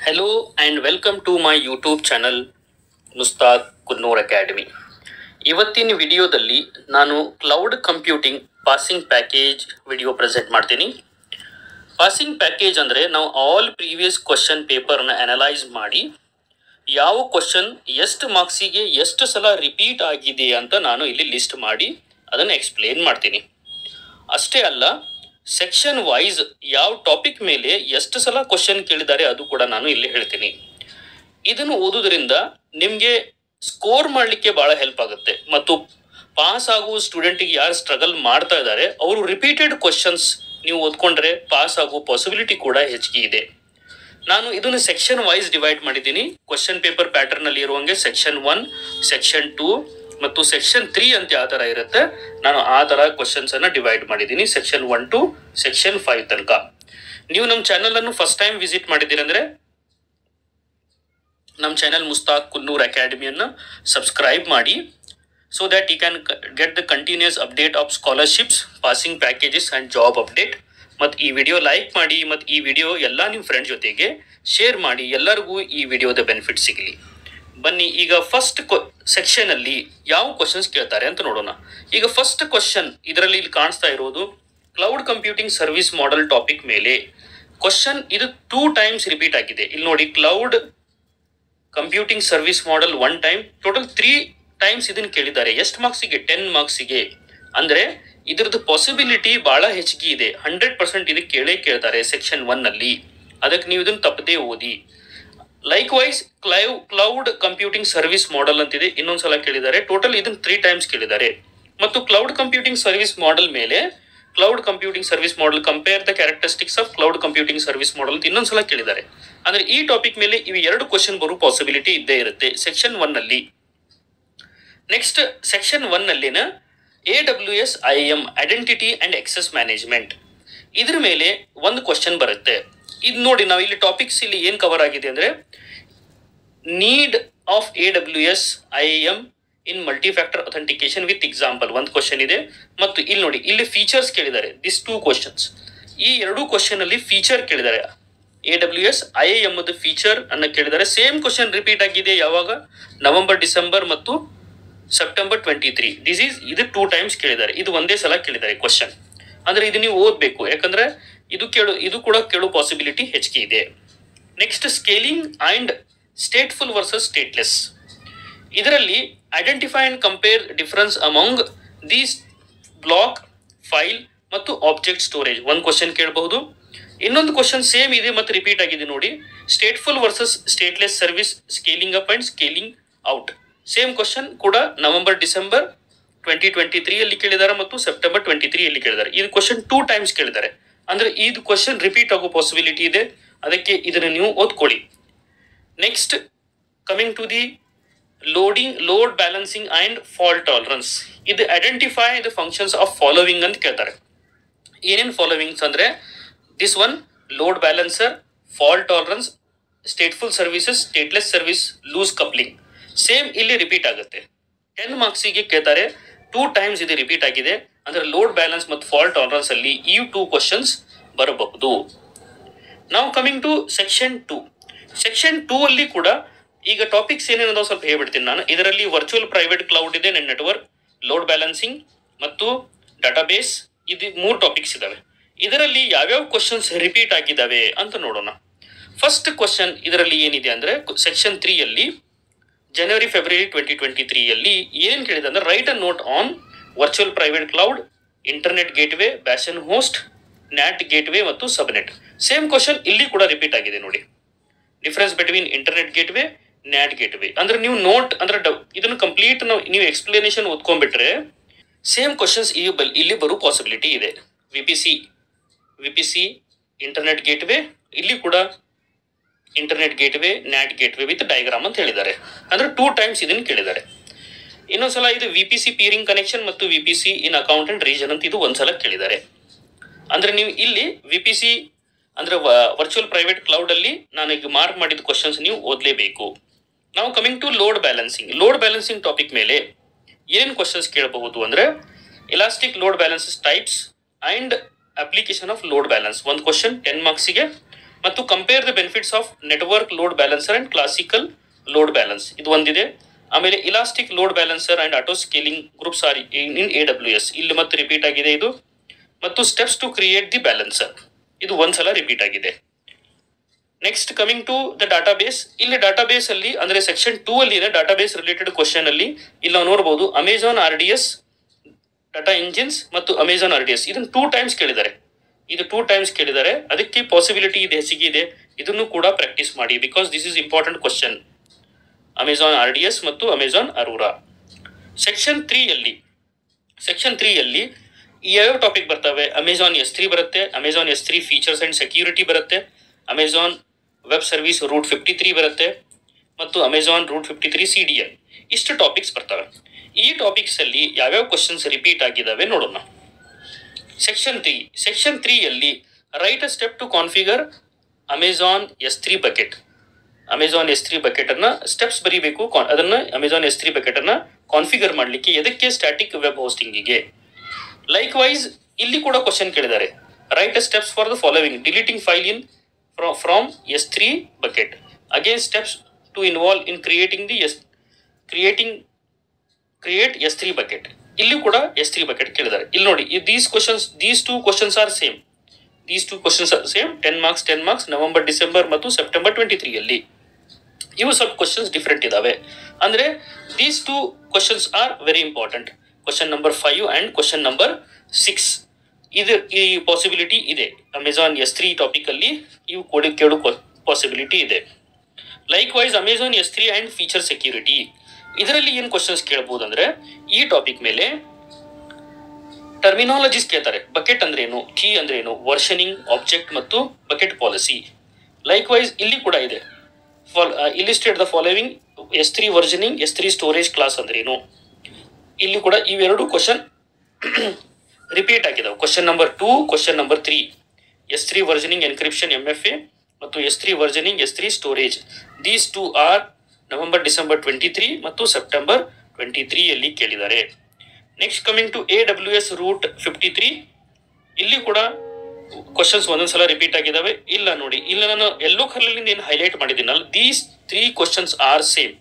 Hello and welcome to my YouTube channel Mustaq Kunnur academy. ಇವತ್ತಿನ ವಿಡಿಯೋದಲ್ಲಿ ನಾನು cloud computing passing package video present ಮಾಡ್ತೀನಿ. Passing package ಅಂದರೆ ನಾವು ಆಲ್ ಪ್ರೀವಿಯಸ್ ಕ್ವಶನ್ ಪೇಪರ್ನ ಅನಲೈಸ್ ಮಾಡಿ ಯಾವ ಕ್ವಶನ್ ಎಷ್ಟು ಮಾರ್ಕ್ಸಿಗೆ ಎಷ್ಟು ಸಲ ರಿಪೀಟ್ ಆಗಿದೆ ಅಂತ ನಾನು ಇಲ್ಲಿ ಲಿಸ್ಟ್ ಮಾಡಿ ಅದನ್ನು ಎಕ್ಸ್ಪ್ಲೇನ್ ಮಾಡ್ತೀನಿ. ಅಷ್ಟೇ ಅಲ್ಲ, ಸೆಕ್ಷನ್ ವೈಸ್ ಯಾವ ಟಾಪಿಕ್ ಮೇಲೆ ಎಷ್ಟು ಸಲ ಕ್ವಶನ್ ಕೇಳಿದ್ದಾರೆ ಅದು ಕೂಡ ನಾನು ಇಲ್ಲಿ ಹೇಳ್ತೀನಿ. ಇದನ್ನು ಓದೋದ್ರಿಂದ ನಿಮಗೆ ಸ್ಕೋರ್ ಮಾಡಲಿಕ್ಕೆ ಭಾಳ ಹೆಲ್ಪ್ ಆಗುತ್ತೆ ಮತ್ತು ಪಾಸ್ ಆಗುವ ಸ್ಟೂಡೆಂಟಿಗೆ ಯಾರು ಸ್ಟ್ರಗಲ್ ಮಾಡ್ತಾ ಇದ್ದಾರೆ ಅವರು ರಿಪೀಟೆಡ್ ಕ್ವಶನ್ಸ್ ನೀವು ಓದ್ಕೊಂಡ್ರೆ ಪಾಸ್ ಆಗುವ ಪಾಸಿಬಿಲಿಟಿ ಕೂಡ ಹೆಚ್ಚಿಗೆ ಇದೆ. ನಾನು ಇದನ್ನು ಸೆಕ್ಷನ್ ವೈಸ್ ಡಿವೈಡ್ ಮಾಡಿದ್ದೀನಿ. ಕ್ವಶನ್ ಪೇಪರ್ ಪ್ಯಾಟರ್ನಲ್ಲಿ ಇರುವಂಗೆ ಸೆಕ್ಷನ್ 1, ಸೆಕ್ಷನ್ 2 ಮತ್ತು ಸೆಕ್ಷನ್ 3 ಅಂತ ಯಾವ ಥರ ಇರುತ್ತೆ ನಾನು ಆ ಥರ ಕ್ವಶನ್ಸನ್ನು ಡಿವೈಡ್ ಮಾಡಿದ್ದೀನಿ. ಸೆಕ್ಷನ್ 1 to ಸೆಕ್ಷನ್ 5 ತನಕ. ನೀವು ನಮ್ಮ ಚಾನಲನ್ನು ಫಸ್ಟ್ ಟೈಮ್ ವಿಸಿಟ್ ಮಾಡಿದ್ದೀರಂದರೆ ನಮ್ಮ ಚಾನಲ್ ಮುಸ್ತಾಕ್ ಕುನ್ನೂರ್ ಅಕಾಡೆಮಿಯನ್ನು ಸಬ್ಸ್ಕ್ರೈಬ್ ಮಾಡಿ so that you can get the continuous update of scholarships, passing packages and job update. ಮತ್ತು ಈ ವಿಡಿಯೋ ಲೈಕ್ ಮಾಡಿ ಮತ್ತು ಈ ವಿಡಿಯೋ ಎಲ್ಲ ನಿಮ್ಮ ಫ್ರೆಂಡ್ ಜೊತೆಗೆ ಶೇರ್ ಮಾಡಿ, ಎಲ್ಲರಿಗೂ ಈ ವಿಡಿಯೋದ ಬೆನಿಫಿಟ್ ಸಿಗಲಿ. ಬನ್ನಿ ಈಗ ಫಸ್ಟ್ ಸೆಕ್ಷನಲ್ಲಿ ಯಾವ ಕ್ವಶನ್ಸ್ ಕೇಳ್ತಾರೆ ಅಂತ ನೋಡೋಣ. ಈಗ ಫಸ್ಟ್ ಕ್ವಶನ್ ಇದರಲ್ಲಿ ಇಲ್ಲಿ ಕಾಣಿಸ್ತಾ ಇರೋದು cloud computing service model topic ಮೇಲೆ ಕ್ವಶನ್. ಇದು 2 times ರಿಪೀಟ್ ಆಗಿದೆ. ಇಲ್ಲಿ ನೋಡಿ, cloud computing service model 1 time, total 3 times ಇದನ್ನು ಕೇಳಿದ್ದಾರೆ. ಎಷ್ಟು ಮಾರ್ಕ್ಸಿಗೆ? 10 ಮಾರ್ಕ್ಸಿಗೆ. ಅಂದರೆ ಇದ್ರದ್ದು ಪಾಸಿಬಿಲಿಟಿ ಭಾಳ ಹೆಚ್ಚಿಗೆ ಇದೆ. 100% ಇದಕ್ಕೆ ಕೇಳ್ತಾರೆ ಸೆಕ್ಷನ್ 1ನಲ್ಲಿ. ಅದಕ್ಕೆ ನೀವು ಇದನ್ನು ತಪ್ಪದೇ ಓದಿ. Likewise cloud computing service model ಅಂತಿದೆ, ಇನ್ನೊಂದ್ಸಲ ಕೇಳಿದ್ದಾರೆ. ಟೋಟಲ್ ಇದನ್ನು 3 times ಕೇಳಿದ್ದಾರೆ. ಮತ್ತು ಕ್ಲೌಡ್ ಕಂಪ್ಯೂಟಿಂಗ್ ಸರ್ವಿಸ್ ಮಾಡೆಲ್ ಮೇಲೆ cloud computing service model compare the characteristics of cloud computing service model ಅಂತ ಇನ್ನೊಂದ್ಸಲ ಕೇಳಿದ್ದಾರೆ. ಅಂದ್ರೆ ಈ ಟಾಪಿಕ್ ಮೇಲೆ ಇವು 2 ಕ್ವಶನ್ ಬರೋ ಪಾಸಿಬಿಲಿಟಿ ಇದ್ದೇ ಇರುತ್ತೆ ಸೆಕ್ಷನ್ 1ನಲ್ಲಿ. ನೆಕ್ಸ್ಟ್ ಸೆಕ್ಷನ್ 1ನಲ್ಲಿನ AWS IAM identity and access management, ಇದ್ರ ಮೇಲೆ ಒಂದು ಕ್ವಶನ್ ಬರುತ್ತೆ. ಇದು ನೋಡಿ, ನಾವು ಇಲ್ಲಿ ಟಾಪಿಕ್ಸ್ ಇಲ್ಲಿ ಏನು ಕವರ್ ಆಗಿದೆ ಅಂದರೆ need of AWS IAM in multifactor authentication with example ಒಂದು ಕ್ವಶನ್ ಇದೆ. ಮತ್ತು ಇಲ್ಲಿ ನೋಡಿ, ಇಲ್ಲಿ ಫೀಚರ್ಸ್ ಕೇಳಿದ್ದಾರೆ. ದಿಸ್ 2 questions, ಈ 2 ಕ್ವಶನ್ ಅಲ್ಲಿ ಫೀಚರ್ ಕೇಳಿದ್ದಾರೆ. AWS IAM ಫೀಚರ್ ಅನ್ನು ಕೇಳಿದ್ದಾರೆ. ಸೇಮ್ ಕ್ವಶನ್ ರಿಪೀಟ್ ಆಗಿದೆ. ಯಾವಾಗ? ನವೆಂಬರ್, ಡಿಸೆಂಬರ್ ಮತ್ತು ಸೆಪ್ಟೆಂಬರ್ 23. ಇದು 2 times ಕೇಳಿದ್ದಾರೆ. ಇದು ಒಂದೇ ಸಲ ಕೇಳಿದ್ದಾರೆ ಕ್ವಶನ್. ಅಂದ್ರೆ ಇದು ನೀವು ಓದಬೇಕು, ಯಾಕಂದ್ರೆ ಇದು ಕೂಡ ಕೇಳೋ ಪಾಸಿಬಿಲಿಟಿ ಹೆಚ್ಚಿಗೆ ಇದೆ. Next scaling and stateful versus stateless, ಇದರಲ್ಲಿ identify and compare difference among these block, file ಮತ್ತು ಆಬ್ಜೆಕ್ಟ್ ಸ್ಟೋರೇಜ್ ಒಂದು ಕ್ವಶನ್ ಕೇಳಬಹುದು. ಇನ್ನೊಂದು ಕ್ವಶನ್ ಸೇಮ್ ಇದೆ ಮತ್ತು ರಿಪೀಟ್ ಆಗಿದೆ ನೋಡಿ, stateful versus stateless service, scaling up and scaling out. Same question ಕೂಡ ನವೆಂಬರ್, ಡಿಸೆಂಬರ್ 2023 ಅಲ್ಲಿ ಕೇಳಿದ್ದಾರೆ ಮತ್ತು ಸೆಪ್ಟೆಂಬರ್ 23 ಅಲ್ಲಿ ಕೇಳಿದ್ದಾರೆ. ಇದು ಕ್ವಶನ್ 2 times ಕೇಳಿದ್ದಾರೆ. ಅಂದ್ರೆ ಇದು ಕ್ವಶನ್ ರಿಪೀಟ್ ಆಗೋ ಪಾಸಿಬಿಲಿಟಿ ಇದೆ. ಅದಕ್ಕೆ ಇದನ್ನು ನೀವು ಓದ್ಕೊಳ್ಳಿ. Next coming to the load balancing and fault tolerance, ಇದು identify the functions of following ಅಂತ ಕೇಳ್ತಾರೆ. ಏನೇನು ಫಾಲೋವಿಂಗ್ಸ್ ಅಂದ್ರೆ this one, load balancer, fault tolerance, stateful services, stateless service, loose coupling. Same ಇಲ್ಲಿ ರಿಪೀಟ್ ಆಗುತ್ತೆ. 10 ಮಾರ್ಕ್ಸಿಗೆ ಕೇಳ್ತಾರೆ. 2 times ಇದು ರಿಪೀಟ್ ಆಗಿದೆ. ಅಂದ್ರೆ ಲೋಡ್ ಬ್ಯಾಲೆನ್ಸ್ ಮತ್ತು ಫಾಲ್ಟ್ ಟಾಲರೆನ್ಸ್ ಅಲ್ಲಿ ಈ 2 questions ಬರಬಹುದು. ನಾವು ಕಮಿಂಗ್ ಟು ಸೆಕ್ಷನ್ 2. ಸೆಕ್ಷನ್ 2 ಅಲ್ಲಿ ಕೂಡ ಈಗ ಟಾಪಿಕ್ಸ್ ಏನೇನೋ ಸ್ವಲ್ಪ ಹೇಳ್ಬಿಡ್ತೀನಿ ನಾನು. ಇದರಲ್ಲಿ ವರ್ಚುವಲ್ ಪ್ರೈವೇಟ್ ಕ್ಲೌಡ್ ಇದೆ, ನೆಟ್ವರ್ಕ್, ಲೋಡ್ ಬ್ಯಾಲೆನ್ಸಿಂಗ್ ಮತ್ತು ಡಾಟಾಬೇಸ್, ಇದು 3 ಟಾಪಿಕ್ಸ್ ಇದಾವೆ. ಇದರಲ್ಲಿ ಯಾವ್ಯಾವ ಕ್ವಶನ್ಸ್ ರಿಪೀಟ್ ಆಗಿದ್ದಾವೆ ಅಂತ ನೋಡೋಣ. ಫಸ್ಟ್ ಕ್ವಶನ್ ಇದರಲ್ಲಿ ಏನಿದೆ ಅಂದ್ರೆ ಸೆಕ್ಷನ್ 3 ಅಲ್ಲಿ ಜನವರಿ, ಫೆಬ್ರವರಿ 2023 ಅಲ್ಲಿ ಏನ್ ಕೇಳಿದೆ ಅಂದ್ರೆ write a note on virtual private cloud, internet gateway, bastion host, NAT gateway ಮತ್ತು ಸಬ್ನೆಟ್. ಸೇಮ್ ಕ್ವಶನ್ ಇಲ್ಲಿ ಕೂಡ ರಿಪೀಟ್ ಆಗಿದೆ ನೋಡಿ. Difference between internet gateway, NAT gateway. ಅಂದ್ರೆ ನೀವು ನೋಟ್ ಅಂದ್ರೆ ಇದನ್ನು ಕಂಪ್ಲೀಟ್ ನೀವು ಎಕ್ಸ್ಪ್ಲನೇಷನ್ ಓದ್ಕೊಂಡ್ಬಿಟ್ರೆ ಸೇಮ್ ಕ್ವಶನ್ಸ್ ಇಲ್ಲಿ ಬರೋ ಪಾಸಿಬಿಲಿಟಿ ಇದೆ. ವಿಪಿಸಿ ಇಂಟರ್ನೆಟ್ ಗೇಟ್ವೇ, ಇಲ್ಲಿ ಕೂಡ internet gateway, NAT gateway with diagram ಅಂತ ಹೇಳಿದ್ದಾರೆ. ಅಂದ್ರೆ 2 times ಇದನ್ನು ಕೇಳಿದ್ದಾರೆ. ಇನ್ನೊಂದ್ಸಲ ಇದು VPC ಪೀರಿಂಗ್ ಕನೆಕ್ಷನ್ ಮತ್ತು VPC in account and region ಅಂತ ಇದು ಒಂದ್ಸಲ ಕೇಳಿದ್ದಾರೆ. ಅಂದ್ರೆ ನೀವು ಇಲ್ಲಿ VPC ಅಂದ್ರೆ ವರ್ಚುವಲ್ ಪ್ರೈವೇಟ್ ಕ್ಲೌಡ್ ಅಲ್ಲಿ ನಾನು ಈಗ ಮಾರ್ಕ್ ಮಾಡಿದ ಕ್ವಶನ್ಸ್ ನೀವು ಓದಲೇಬೇಕು. ನಾವು coming to load balancing. Load balancing topic ಮೇಲೆ ಏನ್ ಕ್ವಶನ್ಸ್ ಕೇಳಬಹುದು ಅಂದ್ರೆ elastic load balancers types and application of load balance ಒಂದು ಕ್ವಶನ್ 10 ಮಾರ್ಕ್ಸಿಗೆ. ಮತ್ತು compare the benefits of network load balancer and classical load balance ಇದು ಒಂದಿದೆ. ಆಮೇಲೆ elastic load balancer and auto scaling groups are in AWS ಇಲ್ಲಿ ಮತ್ತೆ repeat ಆಗಿದೆ ಇದು. ಮತ್ತು steps to create the balancer ಇದು ಒಂದ್ಸಲ ರಿಪೀಟ್ ಆಗಿದೆ. Next coming to the database. ಇಲ್ಲಿ ಡಾಟಾಬೇಸ್ ಅಲ್ಲಿ ಅಂದ್ರೆ ಸೆಕ್ಷನ್ 2 ಅಲ್ಲಿ ಇದೆ ಡಾಟಾಬೇಸ್ ರಿಲೇಟೆಡ್ ಕ್ವಶನ್ ಅಲ್ಲಿ. ಇಲ್ಲಿ ನಾವು ನೋಡಬಹುದು ಅಮೆಜಾನ್ RDS ಡಾಟಾ ಇಂಜಿನ್ಸ್ ಮತ್ತು ಅಮೆಜಾನ್ RDS ಇದನ್ನು 2 ಟೈಮ್ಸ್ ಕೇಳಿದ್ದಾರೆ. ಇದು 2 ಟೈಮ್ಸ್ ಕೇಳಿದ್ದಾರೆ. ಅದಕ್ಕೆ ಪಾಸಿಬಿಲಿಟಿ ಇದೆ, ಹೆಚ್ಚಿಗೆ ಇದೆ. ಇದನ್ನು ಕೂಡ ಪ್ರಾಕ್ಟೀಸ್ ಮಾಡಿ because this is important question. Amazon RDS ಮತ್ತು ಅಮೆಜಾನ್ ಅರೋರಾ. ಸೆಕ್ಷನ್ 3 ಅಲ್ಲಿ ಯಾವ ಟಾಪಿಕ್ ಬರ್ತವೆ? ಅಮೆಜಾನ್ S3 ಬರುತ್ತೆ, Amazon S3 features and security ಬರುತ್ತೆ, ಅಮೆಜಾನ್ ವೆಬ್ ಸರ್ವಿಸ್ ರೂಟ್ 53 ಬರುತ್ತೆ ಮತ್ತು ಅಮೆಜಾನ್ ರೂಟ್ 53 CDN ಇಷ್ಟು ಟಾಪಿಕ್ಸ್ ಬರ್ತವೆ. ಈ ಟಾಪಿಕ್ಸ್ ಅಲ್ಲಿ ಯಾವ್ಯಾವ ಕ್ವಶನ್ಸ್ ರಿಪೀಟ್ ಆಗಿದಾವೆ ನೋಡೋಣ. ಸೆಕ್ಷನ್ 3 ಅಲ್ಲಿ write a step to configure Amazon S3 bucket. Amazon S3 bucket ಅನ್ನ ಸ್ಟೆಪ್ಸ್ ಬರೀಬೇಕು. ಅದನ್ನ ಅಮೆಜಾನ್ S3 ಬಕೆಟ್ ಅನ್ನ ಕಾನ್ಫಿಗರ್ ಮಾಡಲಿಕ್ಕೆ ಎದಕ್ಕೆ? ಸ್ಟ್ಯಾಟಿಕ್ ವೆಬ್ ಹೋಸ್ಟಿಂಗಿಗೆ. ಲೈಕ್ ವೈಸ್ ಇಲ್ಲಿ ಕೂಡ ಕ್ವಶನ್ ಕೇಳಿದ್ದಾರೆ. Write a steps for the following: deleting file in from S3 bucket. Again, steps to involve in create S3 bucket. ಇಲ್ಲಿ ಕೂಡ S3 bucket ಕೇಳಿದ್ದಾರೆ. ಇಲ್ಲಿ ನೋಡಿ these two questions are same. 10 marks November December ಮತ್ತು September 23 ಅಲ್ಲಿ. ಇವು ಸ್ವಲ್ಪ questions different ಇದಾವೆ. ಅಂದ್ರೆ these two questions are very important. Question number 5 and question number 6 ಈ ಪಾಸಿಬಿಲಿಟಿ ಇದೆ. ಅಮೆಜಾನ್ S3 ಟಾಪಿಕ್ ಅಲ್ಲಿ ಇವು ಕೇಳೋ ಪಾಸಿಬಿಲಿಟಿ ಇದೆ. Likewise Amazon S3 and feature security ಇದರಲ್ಲಿ ಏನು ಕ್ವಶನ್ಸ್ ಕೇಳಬಹುದು ಅಂದ್ರೆ ಈ ಟಾಪಿಕ್ ಮೇಲೆ ಟರ್ಮಿನಾಲಜೀಸ್ ಕೇಳ್ತಾರೆ. ಬಕೆಟ್ ಅಂದ್ರೆ ಏನು, ಕೀ ಅಂದ್ರೆ ಏನು, ವರ್ಷನಿಂಗ್, ಆಬ್ಜೆಕ್ಟ್ ಮತ್ತು ಬಕೆಟ್ ಪಾಲಿಸಿ. ಲೈಕ್ ವೈಸ್ ಇಲ್ಲಿ ಕೂಡ ಇದೆ. Illustrate the following: S3 versioning, S3 storage class ಅಂದ್ರೆ ಏನು. ಇಲ್ಲಿ ಕೂಡ ಇವೆರಡು ಕ್ವಶನ್ ರಿಪೀಟ್ ಆಗಿದಾವೆ. Question number 2, question number 3 S3 versioning encryption MFA ಮತ್ತು S3 versioning S3 storage. These 2 are November December 23 ಮತ್ತು ಸೆಪ್ಟೆಂಬರ್ 23 ಅಲ್ಲಿ ಕೇಳಿದ್ದಾರೆ. Next coming to AWS route 53 ಇಲ್ಲಿ ಕೂಡ ಕ್ವಶನ್ಸ್ ಒಂದೊಂದ್ಸಲ ರಿಪೀಟ್ ಆಗಿದಾವೆ. ಇಲ್ಲ ನೋಡಿ, ಇಲ್ಲ ನಾನು ಎಲ್ಲೋ ಕಲರ್ಲಿಂದ ಏನು ಹೈಲೈಟ್ ಮಾಡಿದ್ದೀನಲ್ಲ, ದೀಸ್ 3 ಕ್ವಶನ್ಸ್ ಆರ್ ಸೇಮ್.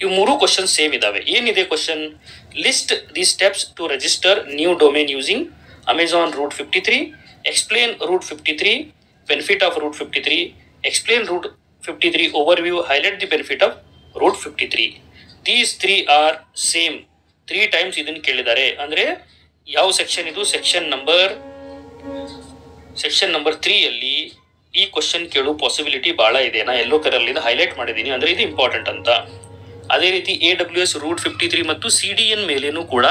ಇವು 3 ಕ್ವಶನ್ಸ್ ಸೇಮ್ ಇದಾವೆ. ಏನಿದೆ question? List the steps to register new domain using Amazon route 53, explain route 53, benefit of route 53, explain route 53 overview, highlight the benefit of route 53. These 3 are same. 3 times ಇದನ್ನು ಕೇಳಿದ್ದಾರೆ. ಅಂದ್ರೆ ಯಾವ section ಇದು? Section number 3 ಅಲ್ಲಿ ಈ question ಕೇಳೋ possibility ಬಹಳ ಇದೆ. ನಾ ಎಲ್ಲೋ ಕಲರ್ಲಿಂದ ಹೈಲೈಟ್ ಮಾಡಿದ್ದೀನಿ, ಅಂದ್ರೆ ಇದು ಇಂಪಾರ್ಟೆಂಟ್ ಅಂತ. ಅದೇ ರೀತಿ AWS ರೂಟ್ 53 ಮತ್ತು CDN ಮೇಲೇನೂ ಕೂಡ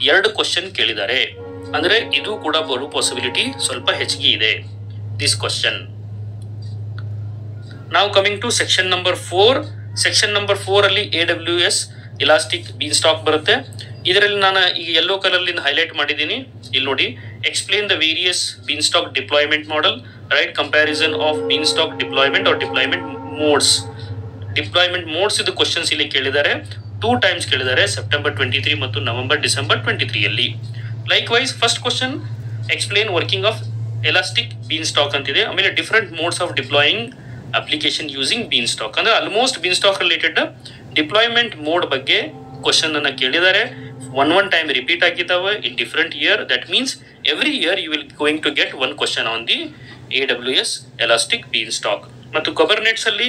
2 ಕ್ವಶನ್ ಕೇಳಿದ್ದಾರೆ. ಅಂದ್ರೆ ಇದು ಕೂಡ ಬರೋ ಪಾಸಿಬಿಲಿಟಿ ಸ್ವಲ್ಪ ಹೆಚ್ಚಿಗೆ ಇದೆ ದಿಸ್ ಕ್ವಶನ್. ನಾವು coming to section number 4. Section number 4 ಅಲ್ಲಿ AWS ಇಲಾಸ್ಟಿಕ್ ಬೀನ್ ಸ್ಟಾಕ್ ಬರುತ್ತೆ. ಇದರಲ್ಲಿ ನಾನು ಈಗ ಯೆಲ್ಲೋ ಕಲರ್ಲಿಂದ ಹೈಲೈಟ್ ಮಾಡಿದ್ದೀನಿ. ಇಲ್ಲಿ ನೋಡಿ, explain the various Beanstalk deployment model, write comparison of Beanstalk deployment or deployment modes. Deployment modes ಇದು ಕ್ವಶನ್ಸ್ ಇಲ್ಲಿ ಕೇಳಿದ್ದಾರೆ. 2 ಟೈಮ್ಸ್ ಕೇಳಿದ್ದಾರೆ, ಸೆಪ್ಟೆಂಬರ್ 23 ಮತ್ತು ನವೆಂಬರ್ ಡಿಸೆಂಬರ್ 23 ಅಲ್ಲಿ. Likewise first question explain working of elastic beanstalk ಅಂತಿದೆ. ಆಮೇಲೆ different modes of deploying application using beanstalk. ಅಂದ್ರೆ almost beanstalk related deployment mode ಬಗ್ಗೆ ಕ್ವಶನ್ ಅನ್ನ ಕೇಳಿದ್ದಾರೆ. one time ರಿಪೀಟ್ ಆಗಿದ್ದಾವೆ in different year. That means every year you will going to get 1 question on the AWS elastic beanstalk. ಮತ್ತು Kubernetes ಅಲ್ಲಿ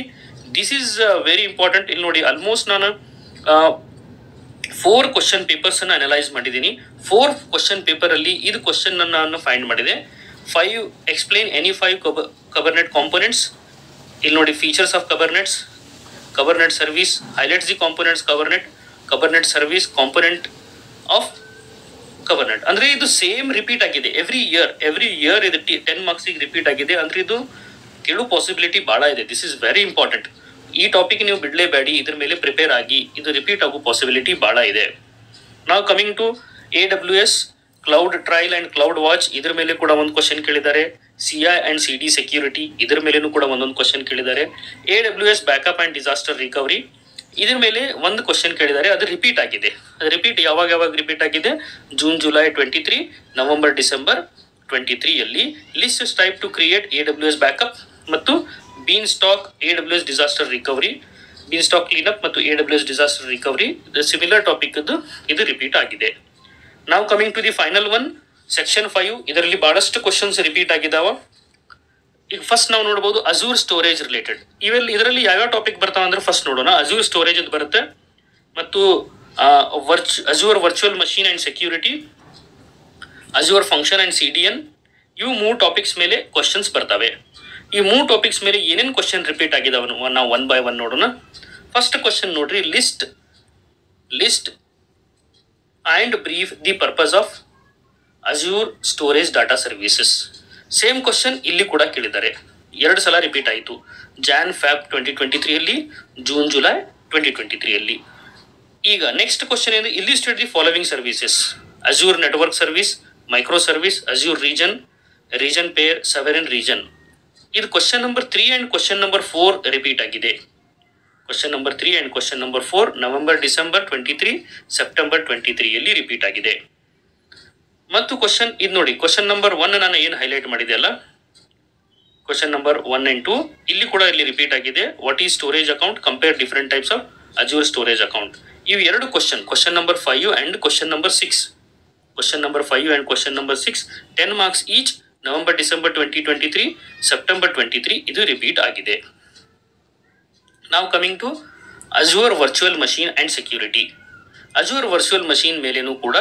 this is very important. ಇಲ್ಲಿ ನೋಡಿ, almost ನಾನು 4 question papers ಅನ್ನು analyse ಮಾಡಿದ್ದೀನಿ. 4 question paper ಅಲ್ಲಿ ಇದು ಕ್ವಶನ್ ನಾನು ಫೈಂಡ್ ಮಾಡಿದೆ. 5 ಎಕ್ಸ್ಪ್ಲೇನ್ ಎನಿ 5 ಕುಬರ್ನೆಟ್ ಕಾಂಪೋನೆಂಟ್ಸ್. ಇಲ್ಲಿ ನೋಡಿ, features of Kubernetes service, highlights the components Kubernetes service, component of Kubernetes. ಅಂದ್ರೆ ಇದು ಸೇಮ್ ರಿಪೀಟ್ ಆಗಿದೆ ಎವ್ರಿ ಇಯರ್ ಇದು 10 ಮಾರ್ಕ್ಸಿಗೆ ರಿಪೀಟ್ ಆಗಿದೆ. ಅಂದ್ರೆ ಇದು ಕೇಳೋ ಪಾಸಿಬಿಲಿಟಿ ಬಹಳ ಇದೆ. This is very important. ಈ ಟಾಪಿಕ್ ನೀವು ಬಿಡಲೇಬೇಡಿ, ಇದ್ರ ಮೇಲೆ ಪ್ರಿಪೇರ್ ಆಗಿ. ಇದು ರಿಪೀಟ್ ಆಗೋ ಪಾಸಿಬಿಲಿಟಿ ಬಹಳ ಇದೆ. ನಾವು coming to AWS CloudTrail and CloudWatch. ಇದ್ರ ಮೇಲೆ ಕೂಡ ಒಂದು ಕ್ವಶನ್ ಕೇಳಿದ್ದಾರೆ. CI ಅಂಡ್ CD ಸೆಕ್ಯೂರಿಟಿ ಇದ್ರ ಮೇಲೇನು ಕೂಡ ಒಂದೊಂದು ಕ್ವಶನ್ ಕೇಳಿದ್ದಾರೆ. AWS backup and disaster recovery ಇದ್ರ ಮೇಲೆ ಒಂದು ಕ್ವಶನ್ ಕೇಳಿದ್ದಾರೆ. ಅದು ರಿಪೀಟ್ ಆಗಿದೆ. ಅದು ರಿಪೀಟ್ ಯಾವಾಗ ರಿಪೀಟ್ ಆಗಿದೆ? ಜೂನ್ ಜುಲೈ 23, ನವೆಂಬರ್ ಡಿಸೆಂಬರ್ 23 ಅಲ್ಲಿ. List type two create AWS backup ಮತ್ತು bean stock AWS disaster recovery, bean stock cleanup ಮತ್ತು AWS disaster recovery similar topic ಇದು ರಿಪೀಟ್ ಆಗಿದೆ. ನಾವು coming to the final one, section 5. ಇದರಲ್ಲಿ ಬಹಳಷ್ಟು questions repeat ಆಗಿದಾವ. ಈಗ ಫಸ್ಟ್ ನಾವು ನೋಡಬಹುದು ಅಜೂರ್ ಸ್ಟೋರೇಜ್ ರಿಲೇಟೆಡ್. ಇದರಲ್ಲಿ ಯಾವ್ಯಾವ ಟಾಪಿಕ್ ಬರ್ತಾವ ಅಂದ್ರೆ ಫಸ್ಟ್ ನೋಡೋಣ. ಅಜೂರ್ ಸ್ಟೋರೇಜ್ ಬರುತ್ತೆ ಮತ್ತು ಅಜೂರ್ virtual machine and security, ಅಜೂರ್ function and CDN, ಇವು 3 ಟಾಪಿಕ್ಸ್ ಮೇಲೆ ಕ್ವಶನ್ಸ್ ಬರ್ತವೆ. ಈ 3 ಟಾಪಿಕ್ಸ್ ಮೇಲೆ ಏನೇನು ಕ್ವಶನ್ ರಿಪೀಟ್ ಆಗಿದಾವ ನಾವು ಒನ್ ಬೈ ಒನ್ ನೋಡೋಣ. ಫಸ್ಟ್ ಕ್ವಶನ್ ನೋಡ್ರಿ, list and brief the purpose of Azure storage data services. Same question ಇಲ್ಲಿ ಕೂಡ ಕೇಳಿದ್ದಾರೆ, 2 ಸಲ ರಿಪೀಟ್ ಆಯಿತು. Jan-Feb 2023 June-July 2023. ಈಗ ನೆಕ್ಸ್ಟ್ ಕ್ವಶನ್ ಏನು, illustrate the following services: Azure network service, micro service, Azure region pair, sovereign region. ಇದು question number 3 and question number 4 repeat ಆಗಿದೆ. Question number 3 and question number 4 November-December 23, September 23 repeat ಆಗಿದೆ. ಮತ್ತು question ಇದು ನೋಡಿ, question number 1 ನಾನು ಏನು highlight ಮಾಡಿದೆ ಅಲ್ಲ, ಕ್ವಶನ್ ನಂಬರ್ 1 and 2 ಇಲ್ಲಿ ರಿಪೀಟ್ ಆಗಿದೆ. What is storage account, compare different types of Azure storage account. ಇವು 2 question number 5 and question number 6, question number 5 and question number 6 10 marks each. November-December 2023, September 23 ಇದು repeat ಆಗಿದೆ. ನಾವು coming to Azure virtual machine and security. Azure virtual machine ಮೇಲೇನೂ ಕೂಡ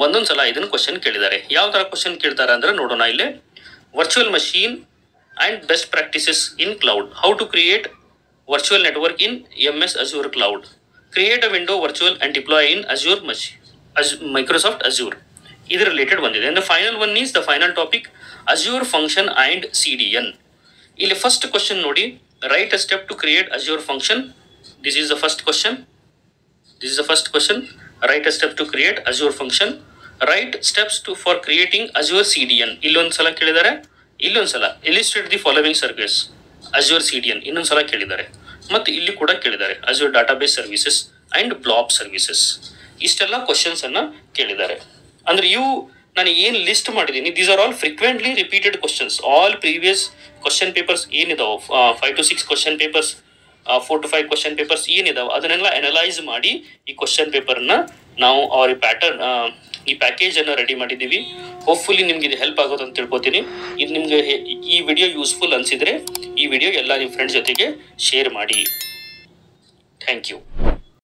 ಒಂದೊಂದು ಸಲ ಇದನ್ನು question ಕೇಳಿದ್ದಾರೆ. ಯಾವ ತರ ಕ್ವಶನ್ ಕೇಳ್ತಾರೆ ಅಂದ್ರೆ ನೋಡೋಣ. ಇಲ್ಲಿ virtual machine and best practices in cloud, how to create virtual network in MS Azure cloud, create a window virtual and deploy in Azure Microsoft Azure. ಇದು ರಿಲೇಟೆಡ್ ಬಂದಿದೆ. And final one is the final topic, Azure function and CDN. ಇಲ್ಲಿ first question ನೋಡಿ, write a step to create Azure function. This is the first question. Write a step to create Azure function. Write steps for creating Azure CDN. ಇಲ್ಲೊಂದ್ಸಲ ಕೇಳಿದ್ದಾರೆ, ಇಲ್ಲೊಂದ್ಸಲ illustrate the following service Azure CDN ಇನ್ನೊಂದ್ಸಲ ಕೇಳಿದ್ದಾರೆ, ಮತ್ತು ಇಲ್ಲಿ ಕೂಡ ಕೇಳಿದ್ದಾರೆ Azure database services and blob services. ಇಷ್ಟೆಲ್ಲ ಕ್ವಶನ್ಸ್ ಅನ್ನ ಕೇಳಿದ್ದಾರೆ. ಅಂದ್ರೆ ಇವು ನಾನು ಏನು ಲಿಸ್ಟ್ ಮಾಡಿದ್ದೀನಿ, these are all frequently repeated questions. All previous question papers ಏನಿದಾವೆ, 5 to 6 question papers, 4 to 5 question papers ಏನಿದಾವೆ ಅದನ್ನೆಲ್ಲ ಅನಲೈಸ್ ಮಾಡಿ ಈ ಕ್ವಶನ್ ಪೇಪರ್ನ ನಾವು ಅವ್ರ ಪ್ಯಾಟರ್ನ್ ಈ ಪ್ಯಾಕೇಜ್ ಅನ್ನು ರೆಡಿ ಮಾಡಿದ್ದೀವಿ. ಹೋಪ್ಫುಲಿ ನಿಮ್ಗೆ ಇದು ಹೆಲ್ಪ್ ಆಗೋದು ಅಂತ ತಿಳ್ಕೊತೀನಿ. ಇದು ನಿಮ್ಗೆ ಈ ವಿಡಿಯೋ ಯೂಸ್ಫುಲ್ ಅನ್ಸಿದ್ರೆ ಈ ವಿಡಿಯೋ ಎಲ್ಲ ನಿಮ್ಮ ಫ್ರೆಂಡ್ಸ್ ಜೊತೆಗೆ ಶೇರ್ ಮಾಡಿ. Thank you.